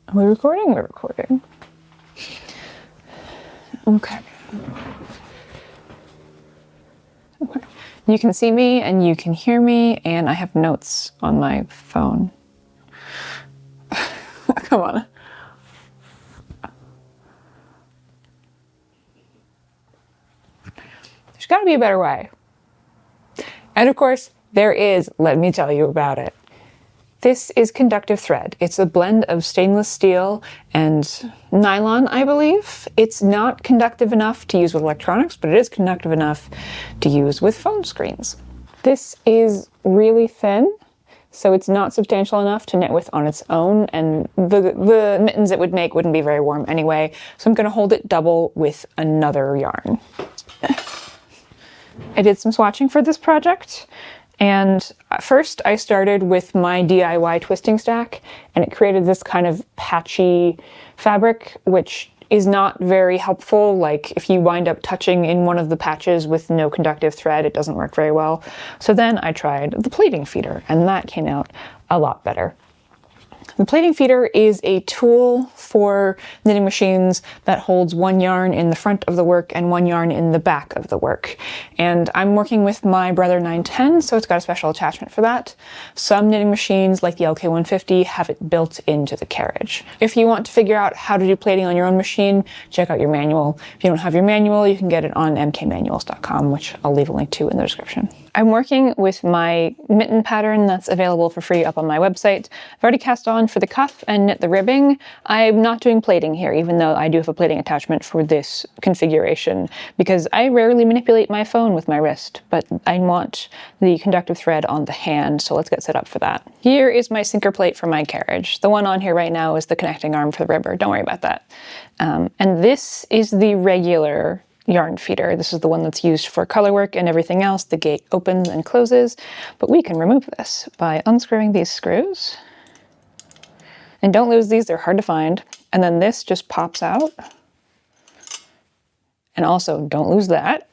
Are we recording? We're recording. Okay. Okay. You can see me and you can hear me, and I have notes on my phone. Come on. There's got to be a better way. And of course, there is. Let me tell you about it. This is conductive thread. It's a blend of stainless steel and nylon, I believe. It's not conductive enough to use with electronics, but it is conductive enough to use with phone screens. This is really thin, so it's not substantial enough to knit with on its own, and the mittens it would make wouldn't be very warm anyway, so I'm going to hold it double with another yarn. I did some swatching for this project. And first I started with my DIY twisting stack, and it created this kind of patchy fabric, which is not very helpful. Like if you wind up touching in one of the patches with no conductive thread, it doesn't work very well. So then I tried the plaiting feeder, and that came out a lot better. The plaiting feeder is a tool for knitting machines that holds one yarn in the front of the work and one yarn in the back of the work. And I'm working with my Brother 910, so it's got a special attachment for that. Some knitting machines, like the LK150, have it built into the carriage. If you want to figure out how to do plaiting on your own machine, check out your manual. If you don't have your manual, you can get it on mkmanuals.com, which I'll leave a link to in the description. I'm working with my mitten pattern that's available for free up on my website. I've already cast on for the cuff and knit the ribbing. I'm not doing plaiting here, even though I do have a plaiting attachment for this configuration, because I rarely manipulate my phone with my wrist, but I want the conductive thread on the hand, so let's get set up for that. Here is my sinker plate for my carriage. The one on here right now is the connecting arm for the ribber. Don't worry about that. And this is the regular yarn feeder. This is the one that's used for color work and everything else. The gate opens and closes, but we can remove this by unscrewing these screws. And don't lose these, they're hard to find. And then this just pops out. And also don't lose that.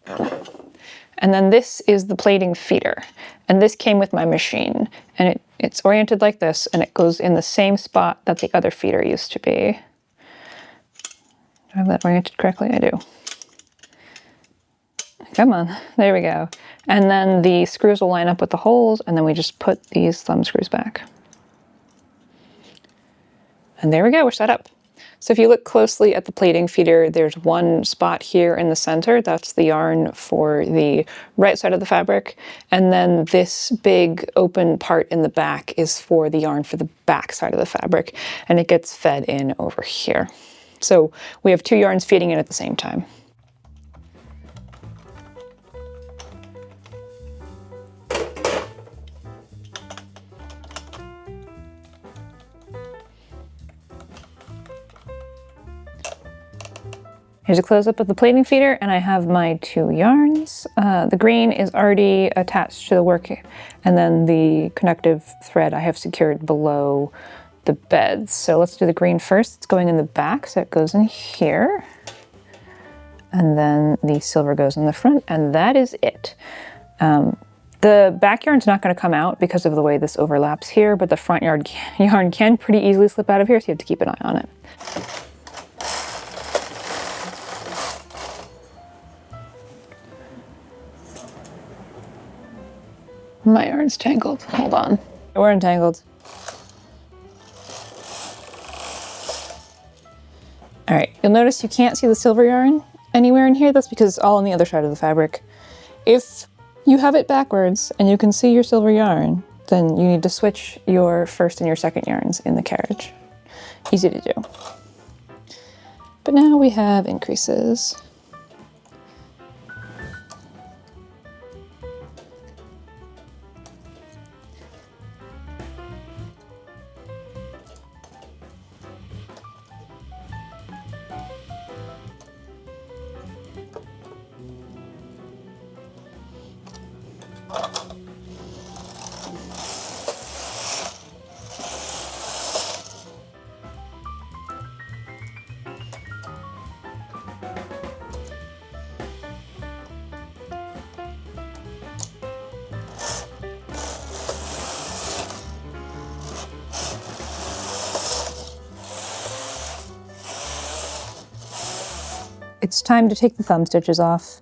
And then this is the plaiting feeder. And this came with my machine. And it's oriented like this, and it goes in the same spot that the other feeder used to be. Do I have that oriented correctly? I do. Come on, there we go. And then the screws will line up with the holes, and then we just put these thumb screws back. And there we go, we're set up. So if you look closely at the plaiting feeder, there's one spot here in the center. That's the yarn for the right side of the fabric. And then this big open part in the back is for the yarn for the back side of the fabric. And it gets fed in over here. So we have two yarns feeding in at the same time. Here's a close-up of the plaiting feeder, and I have my two yarns. The green is already attached to the work, and then the conductive thread I have secured below the beds. So let's do the green first. It's going in the back, so it goes in here. And then the silver goes in the front, and that is it. The back yarn's not going to come out because of the way this overlaps here, but the front yarn can pretty easily slip out of here, so you have to keep an eye on it. My yarn's tangled. Hold on. We're entangled. All right, you'll notice you can't see the silver yarn anywhere in here. That's because it's all on the other side of the fabric. If you have it backwards and you can see your silver yarn, then you need to switch your first and your second yarns in the carriage. Easy to do. But now we have increases. it's time to take the thumb stitches off.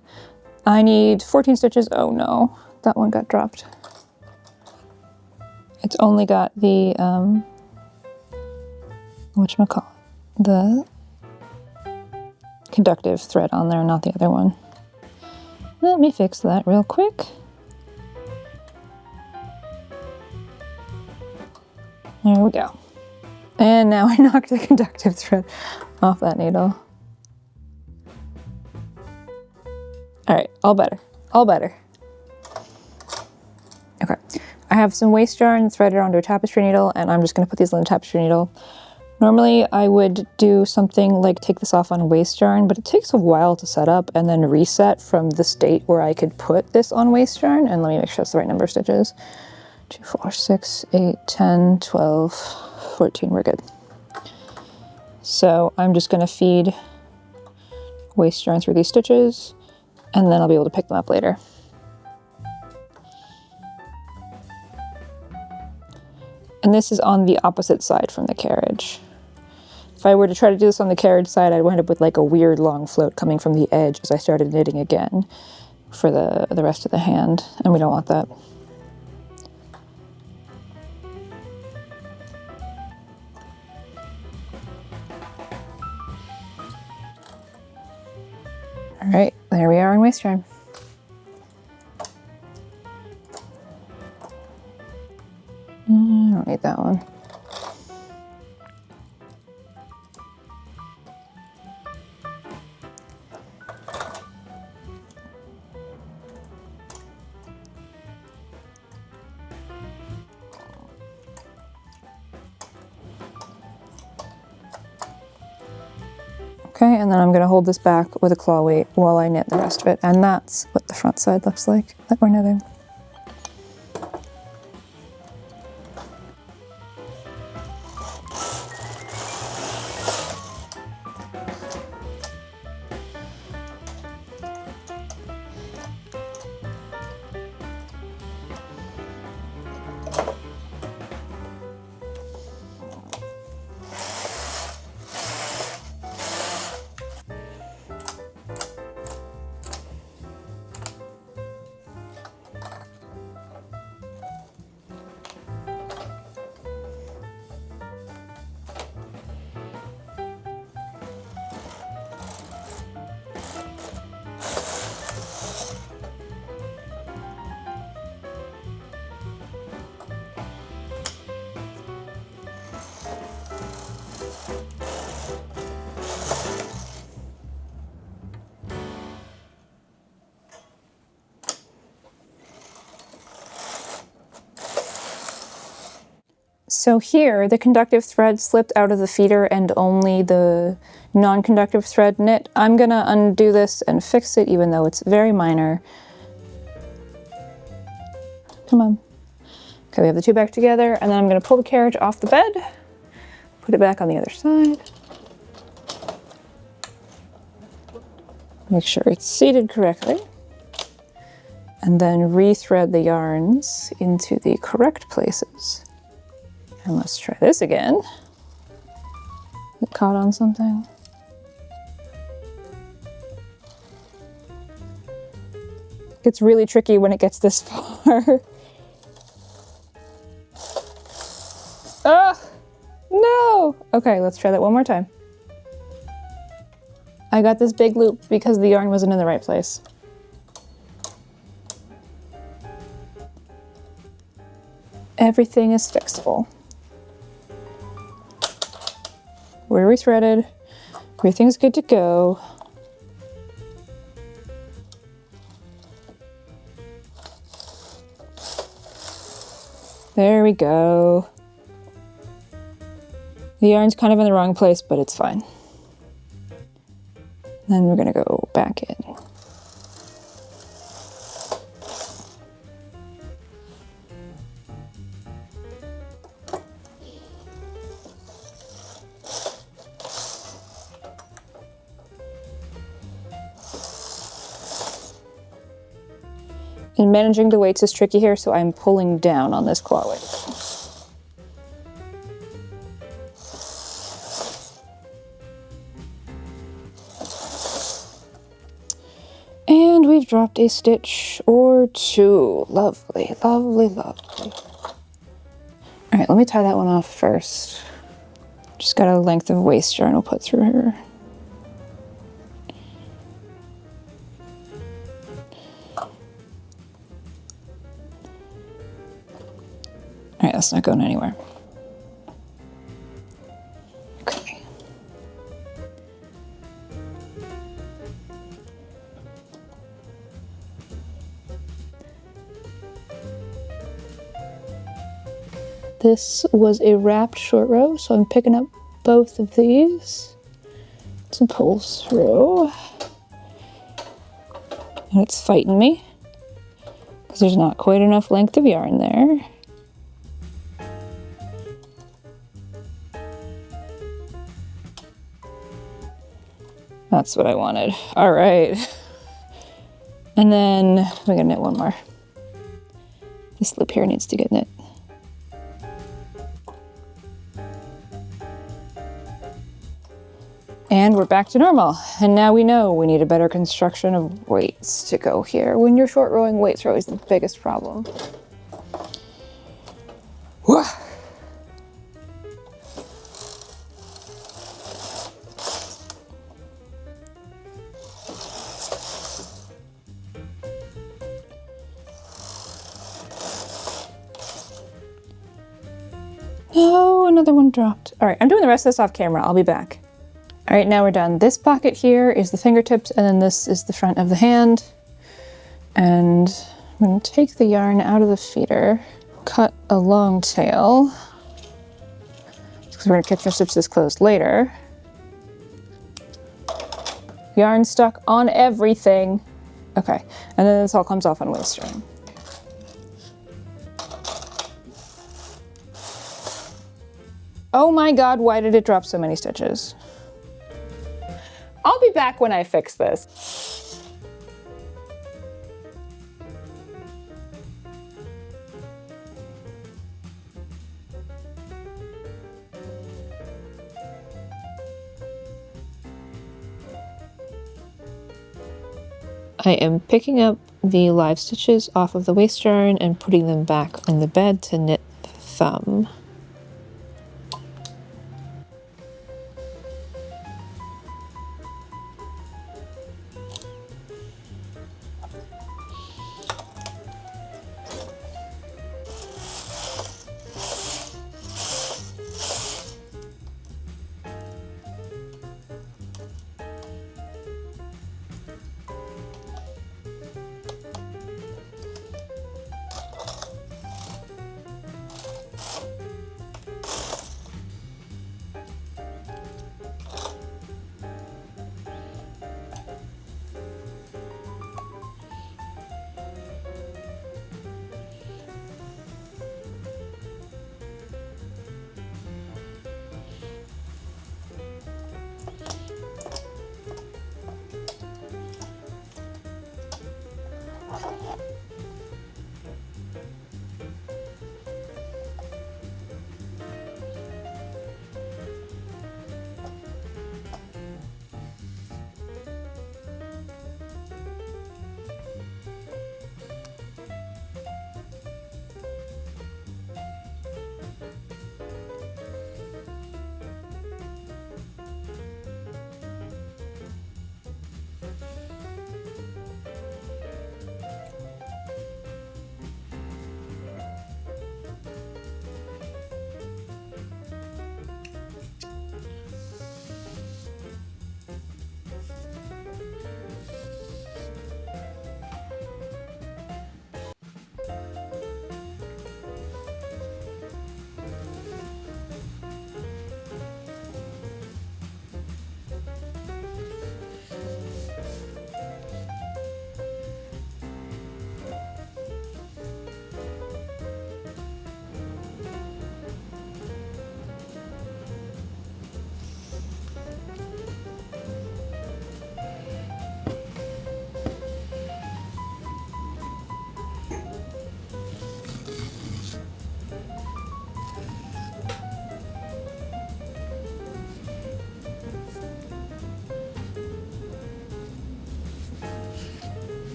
I need 14 stitches. Oh no, that one got dropped. It's only got the, whatchamacallit, the conductive thread on there, not the other one. Let me fix that real quick. There we go. And now I knocked the conductive thread off that needle. All right, all better, all better. Okay, I have some waste yarn threaded onto a tapestry needle, and I'm just gonna put these on the tapestry needle. Normally I would do something like take this off on waste yarn, but it takes a while to set up and then reset from the state where I could put this on waste yarn. And let me make sure that's the right number of stitches. 2, 4, 6, 8, 10, 12, 14, we're good. So I'm just gonna feed waste yarn through these stitches, and then I'll be able to pick them up later. And this is on the opposite side from the carriage. If I were to try to do this on the carriage side, I'd wind up with like a weird long float coming from the edge as I started knitting again for the rest of the hand, and we don't want that. All right, there we are in waste yarn. I don't need that one. Okay, and then I'm gonna hold this back with a claw weight while I knit the rest of it. And that's what the front side looks like that we're knitting. So here, the conductive thread slipped out of the feeder and only the non-conductive thread knit. I'm gonna undo this and fix it, even though it's very minor. Come on. Okay, we have the two back together, and then I'm gonna pull the carriage off the bed, put it back on the other side. Make sure it's seated correctly. And then re-thread the yarns into the correct places. And let's try this again. It caught on something. It's really tricky when it gets this far. Ah, no! Okay, let's try that one more time. I got this big loop because the yarn wasn't in the right place. Everything is fixable. We're rethreaded. Everything's good to go. There we go. The yarn's kind of in the wrong place, but it's fine. Then we're gonna go back in. And managing the weights is tricky here, so I'm pulling down on this claw weight. dropped a stitch or two. Lovely, lovely, lovely. All right, let me tie that one off first. Just got a length of waist yarn we'll put through her. All right, that's not going anywhere. Okay. This was a wrapped short row, so I'm picking up both of these to pull through. And it's fighting me because there's not quite enough length of yarn there. That's what I wanted. All right. And then we're gonna knit one more. This loop here needs to get knit. And we're back to normal. And now we know we need a better construction of weights to go here. When you're short rowing, weights are always the biggest problem. Whoa. Oh, another one dropped. All right, I'm doing the rest of this off camera. I'll be back. All right, now we're done. This pocket here is the fingertips, and then this is the front of the hand. And I'm gonna take the yarn out of the feeder, cut a long tail, because we're gonna catch our stitch this closed later. Yarn stuck on everything. Okay, and then this all comes off on waist yarn. Oh my God, why did it drop so many stitches? I'll be back when I fix this. I am picking up the live stitches off of the waist yarn and putting them back on the bed to knit the thumb.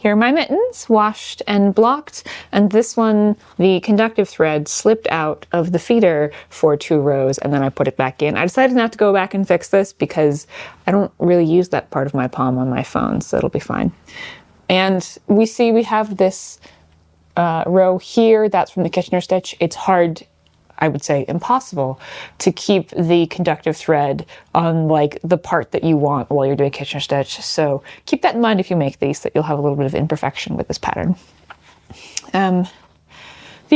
Here are my mittens, washed and blocked, and this one, the conductive thread slipped out of the feeder for 2 rows, and then I put it back in. I decided not to go back and fix this because I don't really use that part of my palm on my phone, so it'll be fine. And we have this row here, that's from the Kitchener stitch. It's hard, I would say impossible, to keep the conductive thread on like the part that you want while you're doing Kitchener stitch. So keep that in mind if you make these, that you'll have a little bit of imperfection with this pattern. The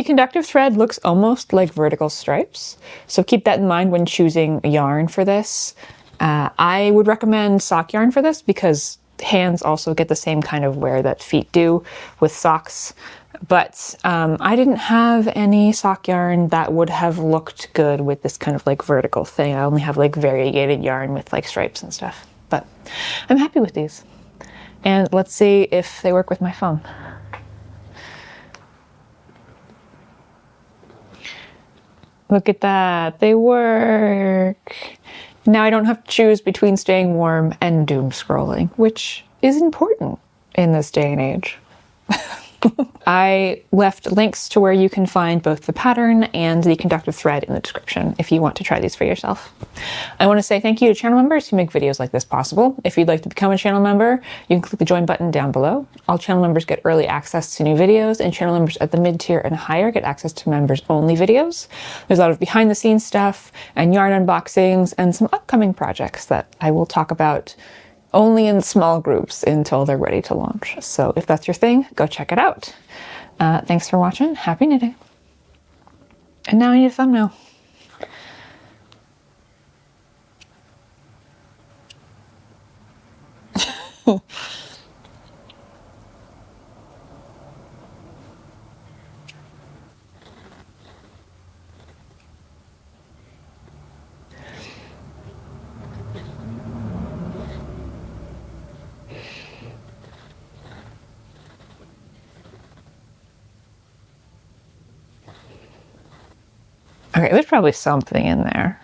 conductive thread looks almost like vertical stripes, so keep that in mind when choosing yarn for this. I would recommend sock yarn for this because hands also get the same kind of wear that feet do with socks. But I didn't have any sock yarn that would have looked good with this kind of like vertical thing. I only have like variegated yarn with like stripes and stuff. But I'm happy with these. And let's see if they work with my phone. Look at that, they work. Now I don't have to choose between staying warm and doom scrolling, which is important in this day and age. I left links to where you can find both the pattern and the conductive thread in the description if you want to try these for yourself. I want to say thank you to channel members who make videos like this possible. If you'd like to become a channel member, you can click the join button down below. All channel members get early access to new videos, and channel members at the mid-tier and higher get access to members-only videos. There's a lot of behind-the-scenes stuff and yarn unboxings and some upcoming projects that I will talk about only in small groups until they're ready to launch. So if that's your thing, go check it out. Thanks for watching. Happy knitting. And now I need a thumbnail. Okay, there's probably something in there.